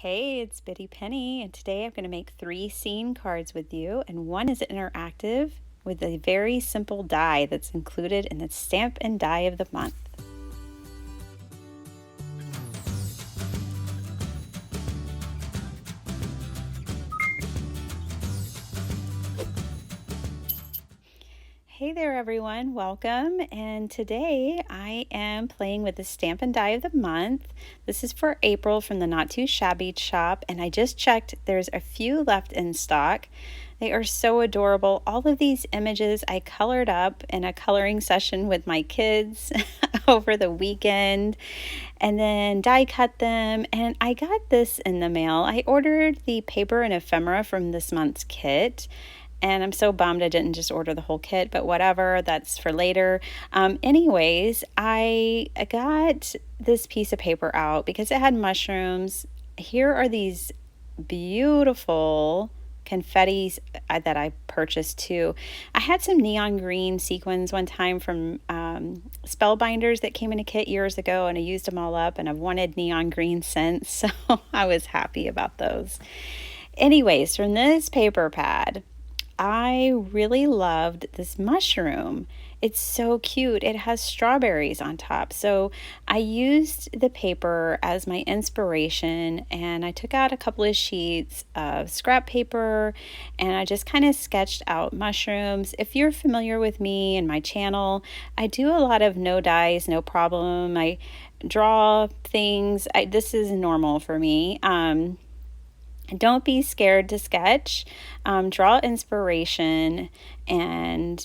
Hey, it's Bitty Penny, and today I'm going to make 3 scene cards with you, and one is interactive with a very simple die that's included in the stamp and die of the month. Hey there everyone, welcome, and today I am playing with the stamp and die of the month. This is for April from the Not2ShabbyShop, and I just checked, there's a few left in stock. They are so adorable. All of these images I colored up in a coloring session with my kids over the weekend and then die cut them, and I got this in the mail. I ordered the paper and ephemera from this month's kit, and I'm so bummed I didn't just order the whole kit, but whatever, that's for later. Anyways, I got this piece of paper out because it had mushrooms. Here are these beautiful confettis that I purchased too. I had some neon green sequins one time from Spellbinders that came in a kit years ago, and I used them all up, and I've wanted neon green since, so I was happy about those. Anyways, from this paper pad, I really loved this mushroom. It's so cute. It has strawberries on top. So I used the paper as my inspiration, and I took out a couple of sheets of scrap paper and I just kind of sketched out mushrooms. If you're familiar with me and my channel, I do a lot of no dies, no problem. I draw things. This is normal for me. Don't be scared to sketch. Draw inspiration and,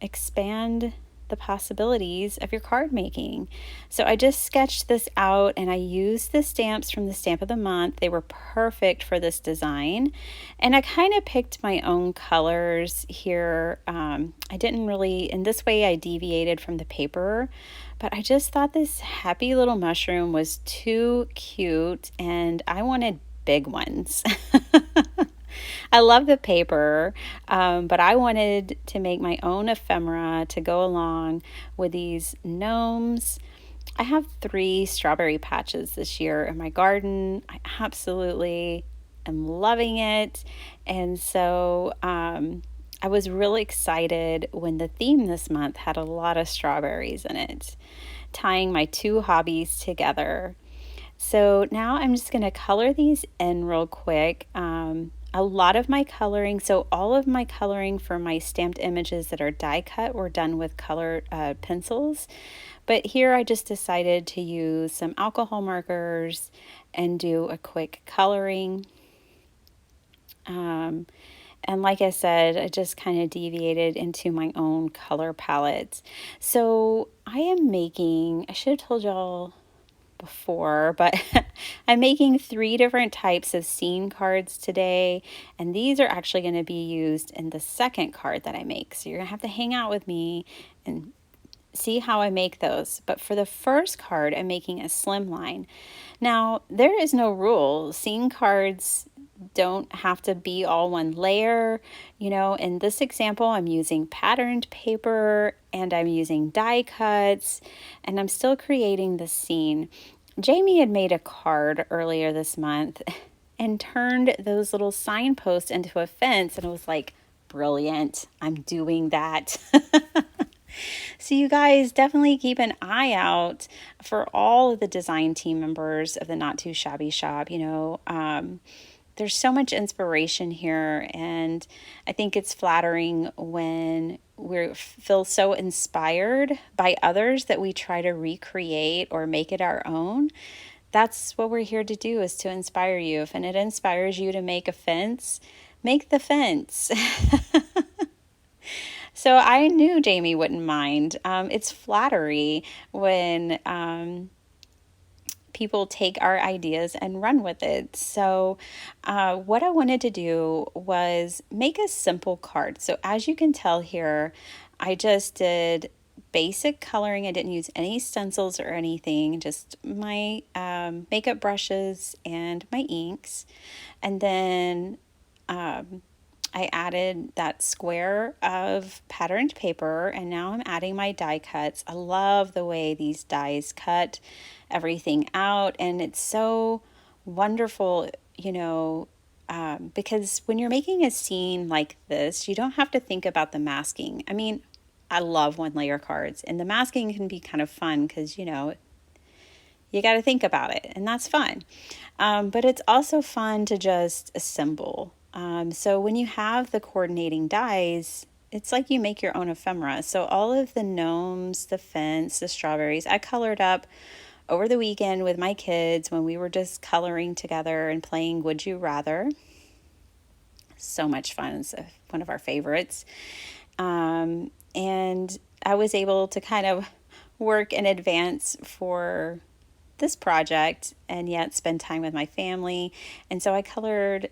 expand the possibilities of your card making. So I just sketched this out and I used the stamps from the stamp of the month. They were perfect for this design. And I kind of picked my own colors here. I didn't really, in this way I deviated from the paper, but I just thought this happy little mushroom was too cute and I wanted big ones. I love the paper, but I wanted to make my own ephemera to go along with these gnomes. I have 3 strawberry patches this year in my garden. I absolutely am loving it. And so I was really excited when the theme this month had a lot of strawberries in it, tying my 2 hobbies together. So now I'm just going to color these in real quick. A lot of my coloring, so all of my coloring for my stamped images that are die cut were done with color pencils. But here I just decided to use some alcohol markers and do a quick coloring. And like I said, I just kind of deviated into my own color palette. So I am making, I should have told y'all before, but I'm making 3 different types of scene cards today, and these are actually going to be used in the second card that I make. So you're going to have to hang out with me and see how I make those. But for the first card, I'm making a slimline. Now, there is no rule. Scene cards don't have to be all one layer. In this example, I'm using patterned paper and I'm using die cuts, and I'm still creating the scene. Jamie had made a card earlier this month and turned those little signposts into a fence, and it was like, brilliant, I'm doing that. So you guys definitely keep an eye out for all of the design team members of the Not Too Shabby Shop. There's so much inspiration here, and I think it's flattering when we feel so inspired by others that we try to recreate or make it our own. That's what we're here to do, is to inspire you. If it inspires you to make a fence, make the fence. So I knew Jamie wouldn't mind. It's flattery when people take our ideas and run with it. So what I wanted to do was make a simple card. So as you can tell here, I just did basic coloring. I didn't use any stencils or anything, just my makeup brushes and my inks. And then I added that square of patterned paper, and now I'm adding my die cuts. I love the way these dies cut everything out, and it's so wonderful, because when you're making a scene like this, you don't have to think about the masking. I mean, I love one layer cards, and the masking can be kind of fun because, you got to think about it, and that's fun. But it's also fun to just assemble. So when you have the coordinating dies, it's like you make your own ephemera. So all of the gnomes, the fence, the strawberries, I colored up over the weekend with my kids when we were just coloring together and playing Would You Rather. So much fun. It's one of our favorites. And I was able to kind of work in advance for this project and yet spend time with my family. And so I colored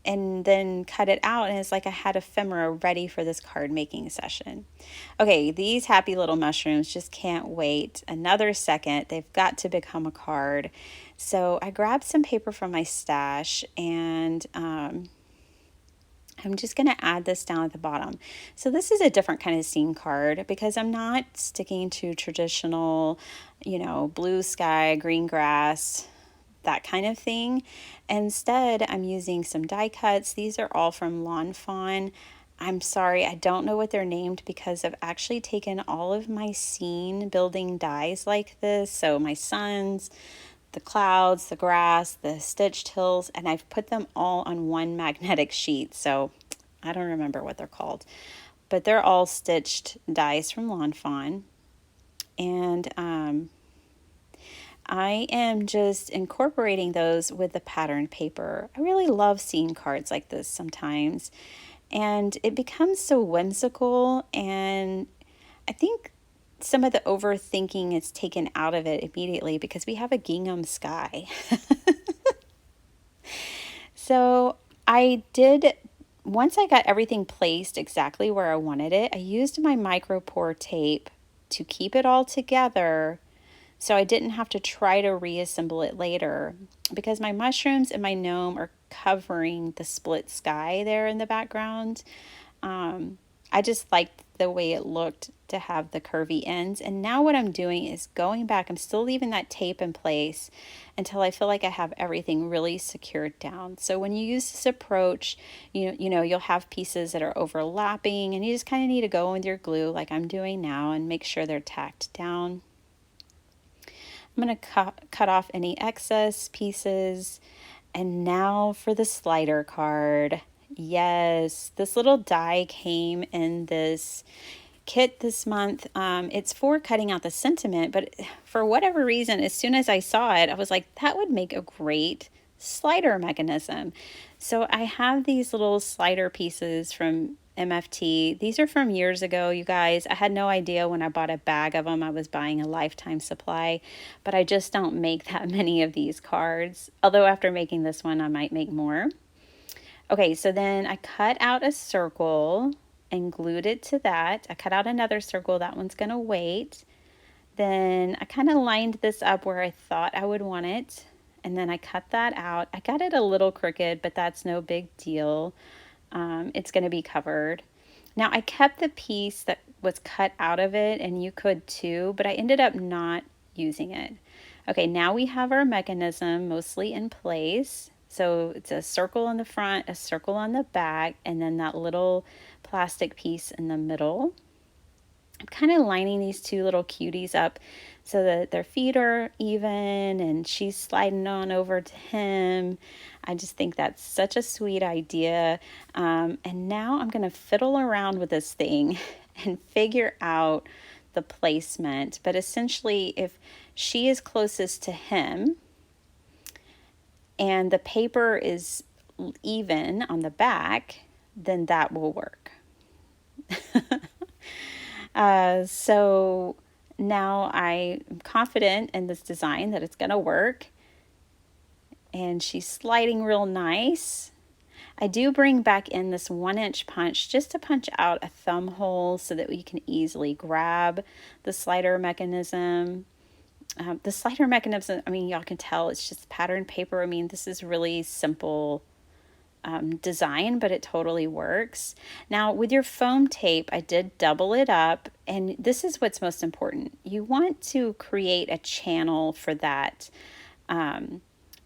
and then cut it out, and it's like I had ephemera ready for this card making session. Okay, these happy little mushrooms just can't wait another second. They've got to become a card. So I grabbed some paper from my stash, and I'm just going to add this down at the bottom. So this is a different kind of scene card because I'm not sticking to traditional, blue sky, green grass, that kind of thing. Instead, I'm using some die cuts. These are all from Lawn Fawn. I'm sorry, I don't know what they're named because I've actually taken all of my scene building dies like this. So my suns, the clouds, the grass, the stitched hills, and I've put them all on one magnetic sheet. So I don't remember what they're called, but they're all stitched dies from Lawn Fawn. And I am just incorporating those with the pattern paper. I really love seeing cards like this sometimes, and it becomes so whimsical, and I think some of the overthinking is taken out of it immediately because we have a gingham sky. So once I got everything placed exactly where I wanted it, I used my micro pour tape to keep it all together so I didn't have to try to reassemble it later because my mushrooms and my gnome are covering the split sky there in the background. I just liked the way it looked to have the curvy ends. And now what I'm doing is going back. I'm still leaving that tape in place until I feel like I have everything really secured down. So when you use this approach, you'll have pieces that are overlapping, and you just kind of need to go in with your glue like I'm doing now and make sure they're tacked down. I'm going to cut off any excess pieces. And now for the slider card. Yes, this little die came in this kit this month. It's for cutting out the sentiment, but for whatever reason, as soon as I saw it, I was like, that would make a great slider mechanism. So I have these little slider pieces from MFT. These are from years ago, you guys. I had no idea when I bought a bag of them I was buying a lifetime supply, but I just don't make that many of these cards. Although after making this one, I might make more. Okay, so then I cut out a circle and glued it to that. I cut out another circle. That one's going to wait. Then I kind of lined this up where I thought I would want it. And then I cut that out. I got it a little crooked, but that's no big deal. It's going to be covered. Now I kept the piece that was cut out of it, and you could too, but I ended up not using it. Okay, now we have our mechanism mostly in place. So it's a circle in the front, a circle on the back, and then that little plastic piece in the middle. I'm kind of lining these two little cuties up so that their feet are even and she's sliding on over to him. I just think that's such a sweet idea. And now I'm going to fiddle around with this thing and figure out the placement. But essentially, if she is closest to him and the paper is even on the back, then that will work. So now I'm confident in this design that it's going to work. And she's sliding real nice. I do bring back in this 1-inch punch just to punch out a thumb hole so that we can easily grab the slider mechanism. The slider mechanism, I mean, y'all can tell it's just pattern paper. I mean, this is really simple design, but it totally works. Now with your foam tape, I did double it up, and this is what's most important. You want to create a channel for that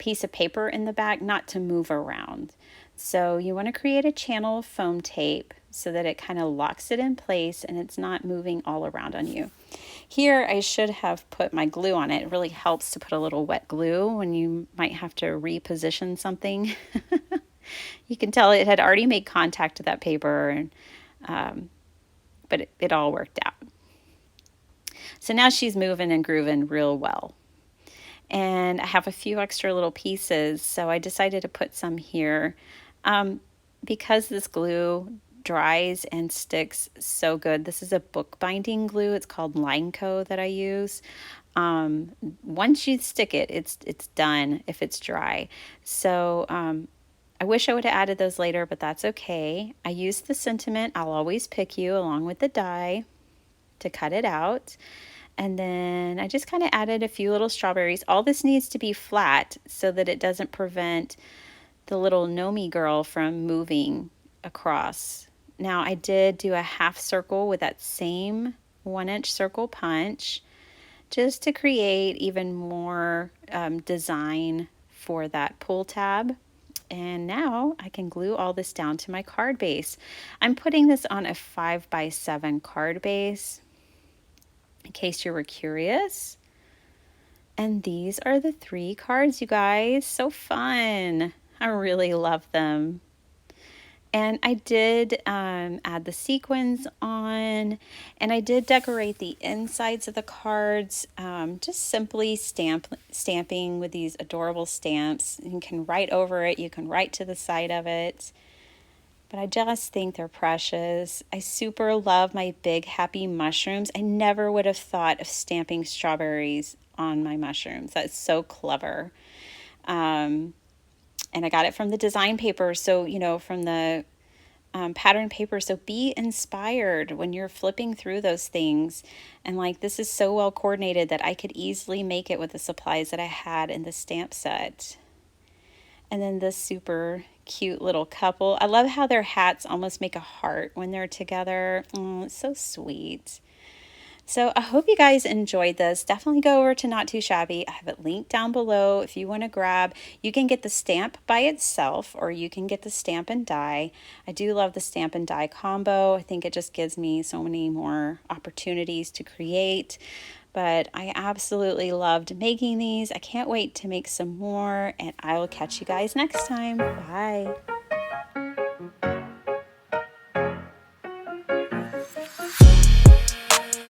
piece of paper in the back not to move around. So you want to create a channel of foam tape so that it kind of locks it in place and it's not moving all around on you. Here I should have put my glue on it. It really helps to put a little wet glue when you might have to reposition something. You can tell it had already made contact with that paper, but it all worked out. So now she's moving and grooving real well. And I have a few extra little pieces, so I decided to put some here. Because this glue dries and sticks so good. This is a bookbinding glue. It's called Lineco that I use. Once you stick it, it's done if it's dry. So I wish I would have added those later, but that's okay. I used the sentiment, I'll always pick you, along with the die to cut it out. And then I just kind of added a few little strawberries. All this needs to be flat so that it doesn't prevent the little Nomi girl from moving across. Now I did do a half circle with that same 1-inch circle punch just to create even more design for that pull tab. And now I can glue all this down to my card base. I'm putting this on a 5x7 card base in case you were curious. And these are the 3 cards, you guys. So fun. I really love them. And I did add the sequins on, and I did decorate the insides of the cards, just simply stamping with these adorable stamps. You can write over it, you can write to the side of it, but I just think they're precious. I super love my big happy mushrooms. I never would have thought of stamping strawberries on my mushrooms. That's so clever. And I got it from the design paper, so, from the pattern paper. So be inspired when you're flipping through those things. And this is so well coordinated that I could easily make it with the supplies that I had in the stamp set. And then this super cute little couple. I love how their hats almost make a heart when they're together. It's so sweet. So I hope you guys enjoyed this. Definitely go over to Not Too Shabby. I have it linked down below if you want to grab. You can get the stamp by itself, or you can get the stamp and die. I do love the stamp and die combo. I think it just gives me so many more opportunities to create. But I absolutely loved making these. I can't wait to make some more, and I will catch you guys next time. Bye.